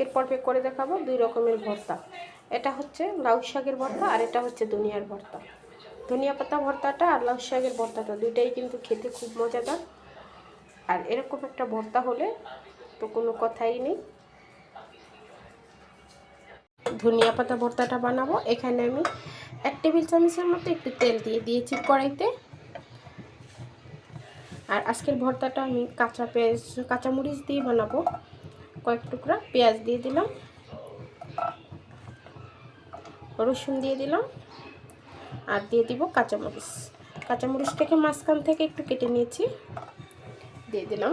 আজকের পর্বে করে দেখাবো 2 রকমের ভর্তা। এটা হচ্ছে লাউ শাকের ভর্তা আর এটা হচ্ছে ধনিয়ার ভর্তা। ধনিয়া পাতা ভর্তাটা আর লাউ শাকের ভর্তাটা দুইটাই কিন্তু খেতে খুব মজাদার। আর এরকম একটা ভর্তা হলে তো কোনো কথাই নেই। ধনিয়া পাতা ভর্তাটা বানাবো। এখানে আমি 1 টেবিল চামচের মতো একটু তেল দিয়ে দিয়েছি কড়াইতে। আর আজকের ভর্তাটা আমি কাঁচামরিচ দিয়ে বানাবো। কয়েক টুকরা পেঁয়াজ দিয়ে দিলাম, রসুন দিয়ে দিলাম আর দিয়ে দিব কাঁচামরিচ। কাঁচামরিচটাকে মাঝখান থেকে একটু কেটে নিয়েছি, দিয়ে দিলাম,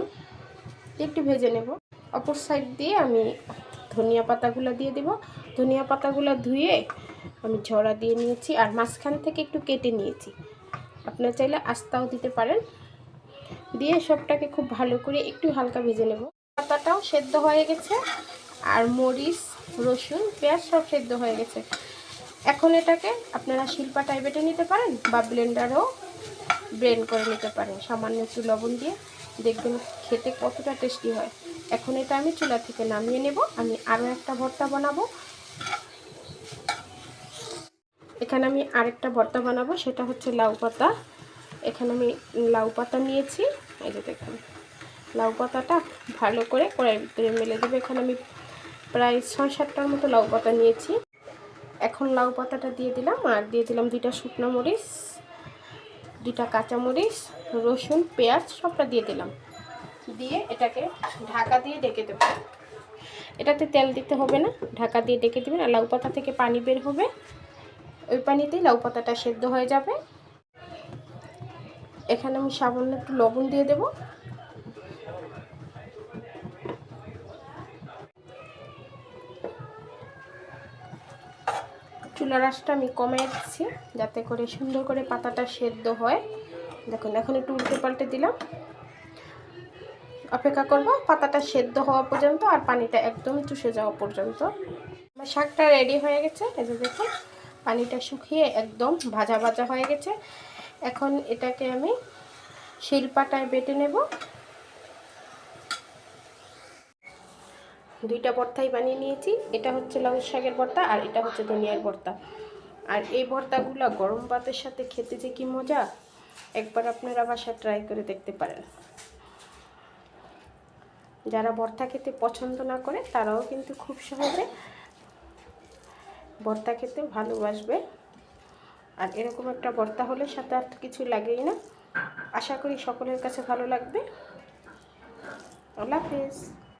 একটু ভেজে নেব। অপর সাইড দিয়ে আমি ধনিয়া পাতাগুলো দিয়ে দিব। ধনিয়া পাতাগুলো ধুয়ে আমি ঝরা দিয়ে নিয়েছি আর মাঝখান থেকে একটু কেটে নিয়েছি। আপনারা চাইলে আস্তাও দিতে পারেন। দিয়ে সবটাকে খুব ভালো করে একটু হালকা ভেজে নেব। পাতাটাও সেদ্ধ হয়ে গেছে আর মরিচ, রসুন, পেঁয়াজ সব সেদ্ধ হয়ে গেছে। এখন এটাকে আপনারা শিলপাটায় বেটে নিতে পারেন বা ব্লেন্ডারও ব্লেন্ড করে নিতে পারেন সামান্য একটু লবণ দিয়ে। দেখবেন খেতে কতটা টেস্টি হয়। এখন এটা আমি চুলা থেকে নামিয়ে নেব। আমি আরও একটা ভর্তা বানাবো। এখানে আমি আরেকটা ভর্তা বানাবো, সেটা হচ্ছে লাউ পাতা। এখানে আমি লাউ পাতা নিয়েছি। এই যে দেখুন, লাউ পাতাটা ভালো করে কড়াইয়ের ভিতরে মেলে দেবো। এখানে আমি প্রায় 6-7টার মতো লাউ পাতা নিয়েছি। এখন লাউ পাতাটা দিয়ে দিলাম আর দিয়ে দিলাম 2টা শুকনো মরিচ, 2টা কাঁচামরিচ, রসুন, পেঁয়াজ সবটা দিয়ে দিলাম। দিয়ে এটাকে ঢাকা দিয়ে ঢেকে দেবো। এটাতে তেল দিতে হবে না, ঢাকা দিয়ে ঢেকে দেবেন। আর লাউ পাতা থেকে পানি বের হবে, ওই পানিতেই লাউ পাতাটা সেদ্ধ হয়ে যাবে। এখানে আমি সামান্য একটু লবণ দিয়ে দেব। চুলার আঁচটা আমি কমিয়ে দিচ্ছি যাতে করে সুন্দর করে পাতাটা সেদ্ধ হয়। দেখুন এখন একটু উল্টে পাল্টে দিলাম। অপেক্ষা করব পাতাটা সেদ্ধ হওয়া পর্যন্ত আর পানিটা একদম চুষে যাওয়া পর্যন্ত। আমার শাকটা রেডি হয়ে গেছে। এই যে দেখুন পানিটা শুকিয়ে একদম ভাজা ভাজা হয়ে গেছে। এখন এটাকে আমি শিলপাটায় বেটে নেব। 2টা ভর্তাই বানিয়ে নিয়েছি। এটা হচ্ছে লাউ শাকের ভর্তা আর এটা হচ্ছে ধনিয়ার ভর্তা। আর এই ভর্তাগুলো গরম ভাতের সাথে খেতে যে কি মজা, একবার আপনারা বাসায় ট্রাই করে দেখতে পারেন। যারা ভর্তা খেতে পছন্দ না করে তারাও কিন্তু খুব সহজে ভর্তা খেতে ভালোবাসবে। আর এরকম একটা ভর্তা হলে সাথে আর কিছু লাগেই না। আশা করি সকলের কাছে ভালো লাগবে। আল্লাহ হাফেজ।